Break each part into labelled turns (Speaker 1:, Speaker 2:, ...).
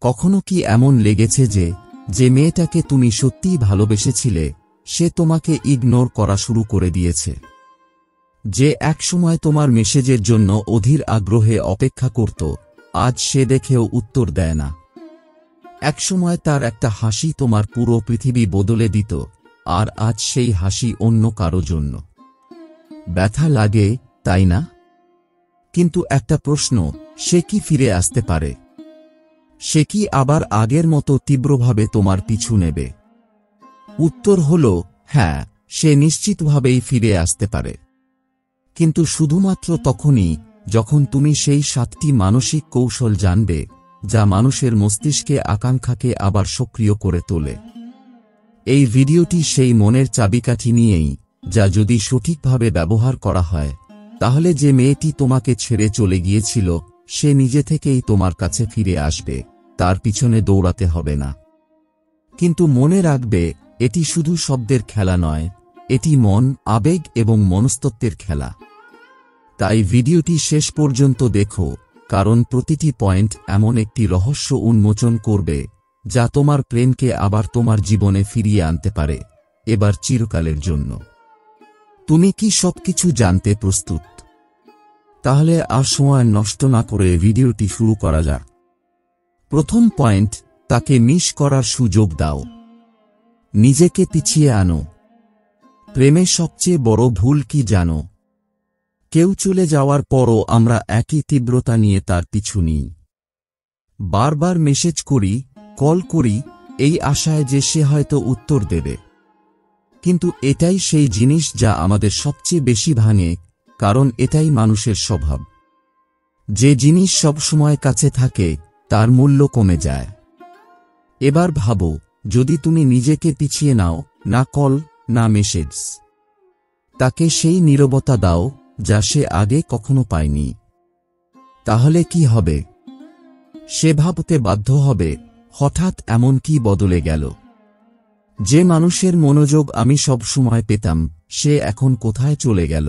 Speaker 1: কখনো কি এমন লেগেছে যে মেয়েটাকে তুমি সত্যিই ভালোবেসেছিলে সে তোমাকে ইগনোর করা শুরু করে দিয়েছে? যে একসময় তোমার মেসেজের জন্য অধীর আগ্রহে অপেক্ষা করত, আজ সে দেখেও উত্তর দেয় না। একসময় তার একটা হাসি তোমার পুরো পৃথিবী বদলে দিত, আর আজ সেই হাসি অন্য কারো জন্য। ব্যথা লাগে, তাই না? কিন্তু একটা প্রশ্ন, সে কি ফিরে আসতে পারে? সে কি আবার আগের মতো তীব্রভাবে তোমার পিছু নেবে? উত্তর হল হ্যাঁ, সে নিশ্চিতভাবেই ফিরে আসতে পারে। কিন্তু শুধুমাত্র তখনই যখন তুমি সেই 7টি মানসিক কৌশল জানবে যা মানুষের মস্তিষ্কে আকাঙ্ক্ষাকে আবার সক্রিয় করে তোলে। এই ভিডিওটি সেই মনের চাবিকাঠি নিয়েই, যা যদি সঠিকভাবে ব্যবহার করা হয় তাহলে যে মেয়েটি তোমাকে ছেড়ে চলে গিয়েছিল সে নিজে থেকেই তোমার কাছে ফিরে আসবে, তার পিছনে দৌড়াতে হবে না। কিন্তু মনে রাখবে, এটি শুধু শব্দের খেলা নয়, এটি মন, আবেগ এবং মনস্তত্ত্বের খেলা। তাই ভিডিওটি শেষ পর্যন্ত দেখো, কারণ প্রতিটি পয়েন্ট এমন একটি রহস্য উন্মোচন করবে যা তোমার প্রেমকে আবার তোমার জীবনে ফিরিয়ে আনতে পারে, এবার চিরকালের জন্য। তুমি কি সবকিছু জানতে প্রস্তুত? তাহলে আর সময় নষ্ট না করে ভিডিওটি শুরু করা যাক। প্রথম পয়েন্ট, তাকে মিস করার সুযোগ দাও। নিজেকে পিছিয়ে আনো। প্রেমে সবচেয়ে বড় ভুল কি জানো? কেউ চলে যাওয়ার পরও আমরা একই তীব্রতা নিয়ে তার পিছু নিই। বারবার মেসেজ করি, কল করি, এই আশায় যে সে হয়তো উত্তর দেবে। কিন্তু এটাই সেই জিনিস যা আমাদের সবচেয়ে বেশি ভাঙে, কারণ এটাই মানুষের স্বভাব। যে জিনিস সবসময় কাছে থাকে তার মূল্য কমে যায়। এবার ভাবো, যদি তুমি নিজেকে পিছিয়ে নাও, না কল, না মেসেজ, তাকে সেই নীরবতা দাও যা সে আগে কখনো পায়নি, তাহলে কি হবে? সে ভাবতে বাধ্য হবে, হঠাৎ এমন কি বদলে গেল? যে মানুষের মনোযোগ আমি সব সময় পেতাম সে এখন কোথায় চলে গেল?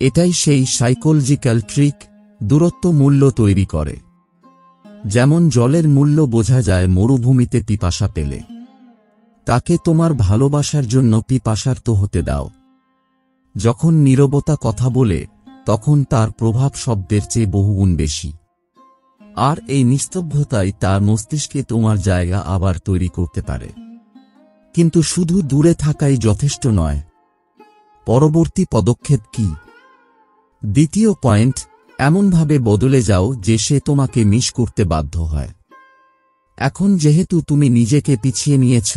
Speaker 1: এটাই সেই সাইকোলজিক্যাল ট্রিক, দূরত্ব মূল্য তৈরি করে। যেমন জলের মূল্য বোঝা যায় মরুভূমিতে পিপাসা পেলে। তাকে তোমার ভালোবাসার জন্য পিপাসার্ত হতে দাও। যখন নীরবতা কথা বলে তখন তার প্রভাব শব্দের চেয়ে বহুগুণ বেশি। আর এই নিস্তব্ধতাই তার মস্তিষ্কে তোমার জায়গা আবার তৈরি করতে পারে। কিন্তু শুধু দূরে থাকাই যথেষ্ট নয়। পরবর্তী পদক্ষেপ কি? দ্বিতীয় পয়েন্ট, এমনভাবে বদলে যাও যে সে তোমাকে মিস করতে বাধ্য হয়। এখন যেহেতু তুমি নিজেকে পিছিয়ে নিয়েছ,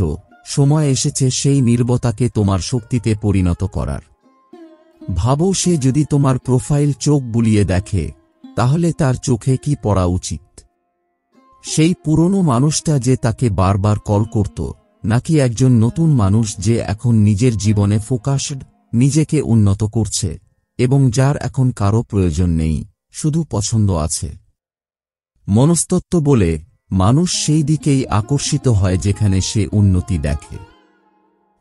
Speaker 1: সময় এসেছে সেই নীরবতাকে তোমার শক্তিতে পরিণত করার। ভাবো, সে যদি তোমার প্রোফাইল চোখ বুলিয়ে দেখে তাহলে তার চোখে কি পড়া উচিত? সেই পুরনো মানুষটা যে তাকে বারবার কল করত, নাকি একজন নতুন মানুষ যে এখন নিজের জীবনে ফোকাসড, নিজেকে উন্নত করছে এবং যার এখন কারো প্রয়োজন নেই, শুধু পছন্দ আছে? মনস্তত্ত্ব বলে মানুষ সেই দিকেই আকর্ষিত হয় যেখানে সে উন্নতি দেখে।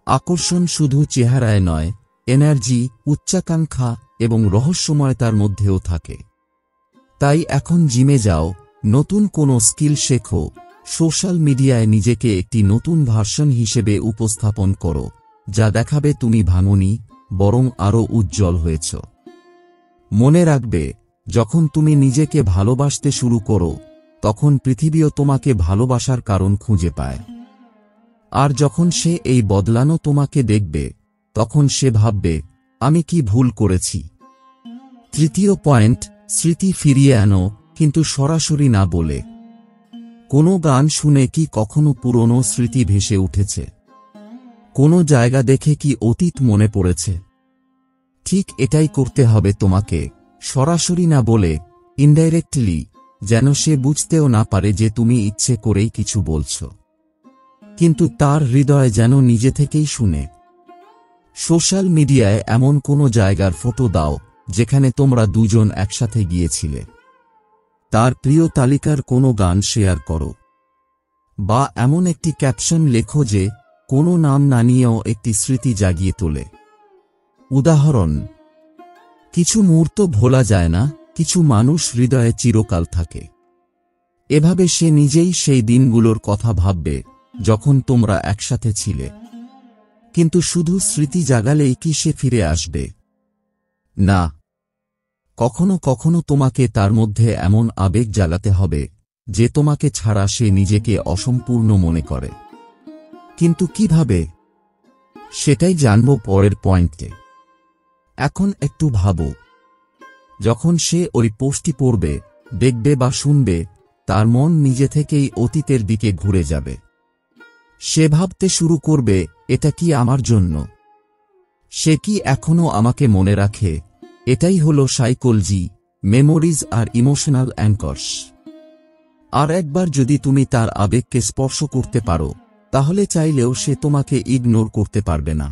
Speaker 1: আকর্ষণ শুধু চেহারায় নয়, এনার্জি, উচ্চাকাঙ্ক্ষা এবং রহস্যময়তার মধ্যেও থাকে। তাই এখন জিমে যাও, নতুন কোনো স্কিল শেখো, সোশ্যাল মিডিয়ায় নিজেকে একটি নতুন ভার্সন হিসেবে উপস্থাপন করো, যা দেখাবে তুমি ভাঙোনি, বরং আরও উজ্জ্বল হয়েছ। মনে রাখবে, যখন তুমি নিজেকে ভালোবাসতে শুরু করো তখন পৃথিবীও তোমাকে ভালোবাসার কারণ খুঁজে পায়। আর যখন সে এই বদলানো তোমাকে দেখবে তখন সে ভাববে, আমি কি ভুল করেছি? তৃতীয় পয়েন্ট, স্মৃতি ফিরিয়ে আনো, কিন্তু সরাসরি না বলে। কোনো গান শুনে কি কখনো পুরনো স্মৃতি ভেসে উঠেছে? কোনো জায়গা দেখে কি অতীত মনে পড়েছে? ঠিক এটাই করতে হবে তোমাকে, সরাসরি না বলে, ইনডাইরেক্টলি, যেন সে বুঝতেও না পারে যে তুমি ইচ্ছে করেই কিছু বলছো। কিন্তু তার হৃদয় যেন নিজে থেকেই শুনে। সোশ্যাল মিডিয়ায় এমন কোনো জায়গার ফটো দাও যেখানে তোমরা দুজন একসাথে গিয়েছিলে। তার প্রিয় তালিকার কোনো গান শেয়ার করো, বা এমন একটি ক্যাপশন লেখো যে কোনো নাম না নিয়েও একটি স্মৃতি জাগিয়ে তোলে। উদাহরণ, কিছু মুহূর্ত ভোলা যায় না, কিছু মানুষ হৃদয়ে চিরকাল থাকে। এভাবে সে নিজেই সেই দিনগুলোর কথা ভাববে যখন তোমরা একসাথে ছিলে। কিন্তু শুধু স্মৃতি জাগালেই কি সে ফিরে আসবে? না। কখনো কখনো তোমাকে তার মধ্যে এমন আবেগ জাগাতে হবে যে তোমাকে ছাড়া সে নিজেকে অসম্পূর্ণ মনে করে। কিন্তু কিভাবে? সেটাই জানব পরের পয়েন্টে। এখন একটু ভাবো, যখন সে ওই পোস্টটি পড়বে, দেখবে বা শুনবে, তার মন নিজে থেকেই অতীতের দিকে ঘুরে যাবে। সে ভাবতে শুরু করবে, এটা কি আমার জন্য? সে কি এখনো আমাকে মনে রাখে? এটাই হলো সাইকোলজি, মেমোরিজ আর ইমোশনাল অ্যাঙ্কর্স। আর একবার যদি তুমি তার আবেগকে স্পর্শ করতে পারো, তাহলে চাইলেও সে তোমাকে ইগনোর করতে পারবে না।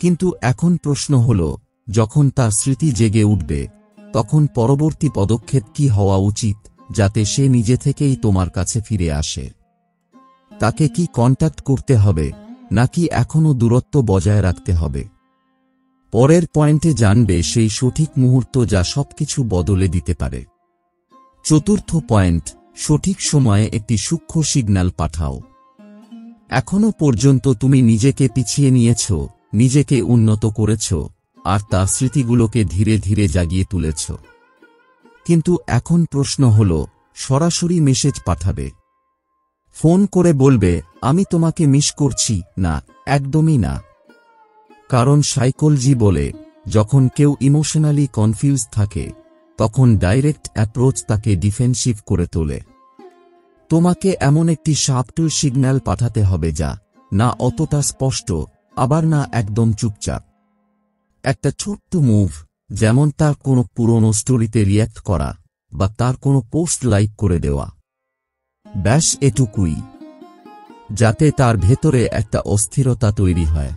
Speaker 1: কিন্তু এখন প্রশ্ন হল, যখন তার স্মৃতি জেগে উঠবে, তখন পরবর্তী পদক্ষেপ কি হওয়া উচিত যাতে সে নিজে থেকেই তোমার কাছে ফিরে আসে? তাকে কি কন্ট্যাক্ট করতে হবে, নাকি এখনো দূরত্ব বজায় রাখতে হবে? পরের পয়েন্টে জানবে সেই সঠিক মুহূর্ত যা সবকিছু বদলে দিতে পারে। চতুর্থ পয়েন্ট, সঠিক সময়ে একটি সূক্ষ্ম সিগন্যাল পাঠাও। এখনো পর্যন্ত তুমি নিজেকে পিছিয়ে নিয়েছ, নিজেকে উন্নত করেছ, আর তার স্মৃতিগুলোকে ধীরে ধীরে জাগিয়ে তুলেছ। কিন্তু এখন প্রশ্ন হল, সরাসরি মেসেজ পাঠাবে? ফোন করে বলবে, আমি তোমাকে মিস করছি? না, একদমই না। কারণ সাইকোলজি বলে, যখন কেউ ইমোশনালি কনফিউজ থাকে, তখন ডাইরেক্ট অ্যাপ্রোচ তাকে ডিফেন্সিভ করে তোলে। তোমাকে এমন একটি সাবটল সিগন্যাল পাঠাতে হবে যা না অতটা স্পষ্ট, আবার না একদম চুপচাপ। একটা ছোট্ট মুভ, যেমন তার কোনো পুরনো স্টোরিতে রিয়্যাক্ট করা বা তার কোনো পোস্ট লাইক করে দেওয়া। ব্যাস এটুকুই, যাতে তার ভেতরে একটা অস্থিরতা তৈরি হয়।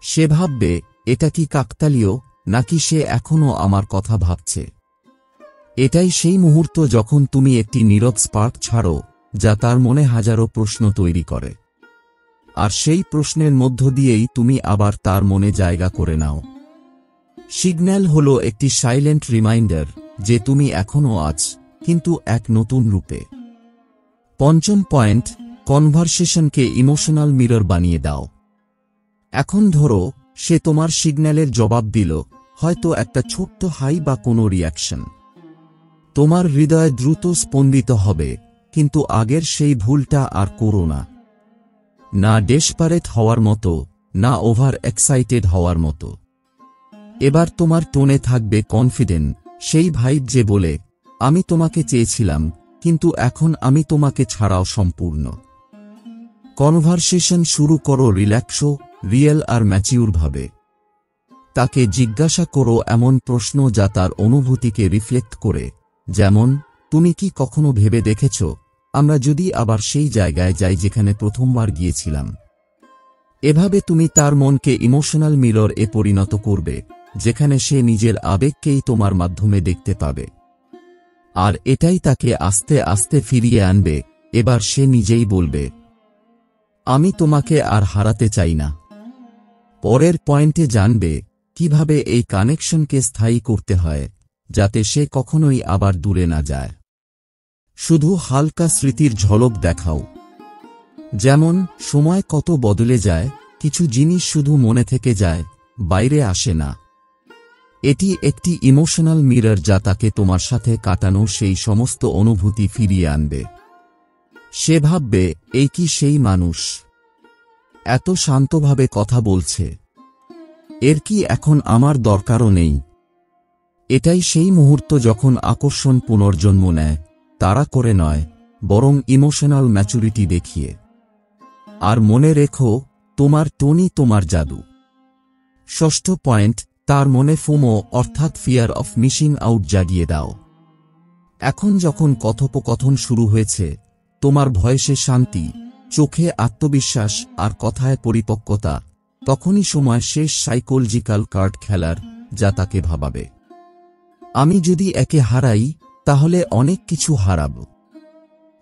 Speaker 1: সে ভাববে, এটা কি কাকতালীয়, নাকি সে এখনো আমার কথা ভাবছে? এটাই সেই মুহূর্ত যখন তুমি একটি নীরব স্পার্ক ছাড়ো, যা তার মনে হাজারো প্রশ্ন তৈরি করে। আর সেই প্রশ্নের মধ্য দিয়েই তুমি আবার তার মনে জায়গা করে নাও। সিগন্যাল হল একটি সাইলেন্ট রিমাইন্ডার যে তুমি এখনো আছ, কিন্তু এক নতুন রূপে। পঞ্চম পয়েন্ট, কনভারসেশনকে ইমোশনাল মিরর বানিয়ে দাও। এখন ধরো সে তোমার সিগন্যালের জবাব দিল, হয়তো একটা ছোট্ট হাই বা কোনো রিয়াকশন। তোমার হৃদয় দ্রুত স্পন্দিত হবে, কিন্তু আগের সেই ভুলটা আর করো না। না ডেসপারেট হওয়ার মতো, না ওভার এক্সাইটেড হওয়ার মতো। এবার তোমার টোনে থাকবে কনফিডেন্ট, সেই ভাইব যে বলে, আমি তোমাকে চেয়েছিলাম, কিন্তু এখন আমি তোমাকে ছাড়াও সম্পূর্ণ। কনভারসেশন শুরু করো রিল্যাক্সো, রিয়েল আর ম্যাচিউর ভাবে। তাকে জিজ্ঞাসা করো এমন প্রশ্ন যা তার অনুভূতিকে রিফ্লেক্ট করে, যেমন, তুমি কি কখনো ভেবে দেখেছ আমরা যদি আবার সেই জায়গায় যাই যেখানে প্রথমবার গিয়েছিলাম? এভাবে তুমি তার মনকে ইমোশনাল মিরর এ পরিণত করবে, যেখানে সে নিজের আবেগকেই তোমার মাধ্যমে দেখতে পাবে। আর এটাই তাকে আস্তে আস্তে ফিরিয়ে আনবে। এবার সে নিজেই বলবে, আমি তোমাকে আর হারাতে চাই না। পরের পয়েন্টে জানবে কিভাবে এই কানেকশনকে স্থায়ী করতে হয়, যাতে সে কখনোই আবার দূরে না যায়। শুধু হালকা স্মৃতির ঝলক দেখাও। যেমন, সময় কত বদলে যায়, কিছু জিনিস শুধু মনে থেকে যায়, বাইরে আসে না। এটি একটি ইমোশনাল মিরর যা তাকে তোমার সাথে কাটানো সেই সমস্ত অনুভূতি ফিরিয়ে আনবে। সে ভাববে, এই কি সেই মানুষ? এত শান্তভাবে কথা বলছে। এর কি এখন আমার দরকারও নেই। এটাই সেই মুহূর্ত যখন আকর্ষণ পুনর্জন্ম নেয়, তাড়া করে নয়, বরং ইমোশনাল ম্যাচুরিটি দেখিয়ে। আর মনে রেখো, তোমার টোনই তোমার জাদু। ষষ্ঠ পয়েন্ট, তার মনে ফোমো অর্থাৎ ফিয়ার অফ মিসিং আউট জাগিয়ে দাও। এখন যখন কথোপকথন শুরু হয়েছে, তোমার ভয়েসে শান্তি, চোখে আত্মবিশ্বাস আর কথায় পরিপক্কতা, তখনই সময় শেষ সাইকোলজিক্যাল কার্ড খেলার, যা তাকে ভাবাবে, আমি যদি একে হারাই, তাহলে অনেক কিছু হারাব।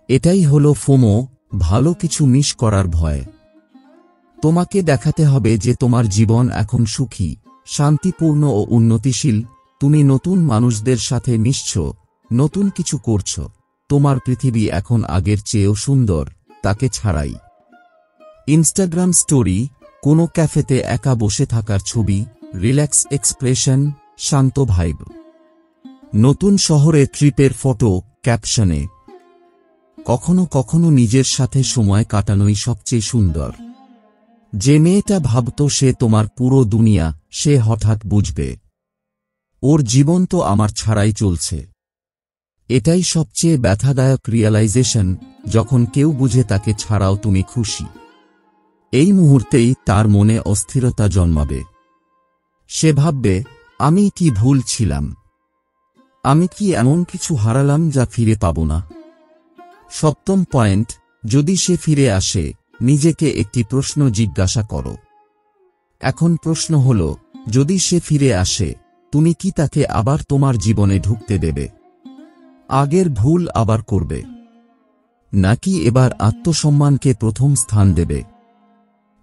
Speaker 1: এটাই হলো ফোমো, ভালো কিছু মিস করার ভয়। তোমাকে দেখাতে হবে যে তোমার জীবন এখন সুখী, শান্তিপূর্ণ ও উন্নতিশীল। তুমি নতুন মানুষদের সাথে মিশছ, নতুন কিছু করছ, তোমার পৃথিবী এখন আগের চেয়েও সুন্দর, তাকে ছাড়াই। ইনস্টাগ্রাম স্টোরি, কোনো ক্যাফেতে একা বসে থাকার ছবি, রিল্যাক্স এক্সপ্রেশন, শান্ত ভাইব। নতুন শহরে ট্রিপের ফটো, ক্যাপশনে কখনো কখনো নিজের সাথে সময় কাটানোই সবচেয়ে সুন্দর। যে মেয়েটা ভাবত সে তোমার পুরো দুনিয়া, সে হঠাৎ বুঝবে ওর জীবন তো আমার ছাড়াই চলছে। এটাই সবচেয়ে ব্যথাদায়ক রিয়ালাইজেশন, যখন কেউ বুঝে তাকে ছাড়াও তুমি খুশি। এই মুহূর্তেই তার মনে অস্থিরতা জন্মাবে। সে ভাববে, আমি কি ভুল ছিলাম? আমি কি এমন কিছু হারালাম যা ফিরে পাব না? সপ্তম পয়েন্ট, যদি সে ফিরে আসে, নিজেকে একটি প্রশ্ন জিজ্ঞাসা করো। এখন প্রশ্ন হল, যদি সে ফিরে আসে, তুমি কি তাকে আবার তোমার জীবনে ঢুকতে দেবে? আগের ভুল আবার করবে, নাকি এবার আত্মসম্মানকে প্রথম স্থান দেবে?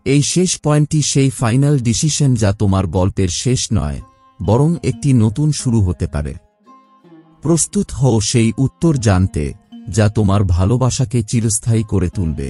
Speaker 1: এই শেষ পয়েন্টটি সেই ফাইনাল ডিসিশন যা তোমার গল্পের শেষ নয়, বরং একটি নতুন শুরু হতে পারে। প্রস্তুত হও সেই উত্তর জানতে, যা তোমার ভালোবাসাকে চিরস্থায়ী করে তুলবে।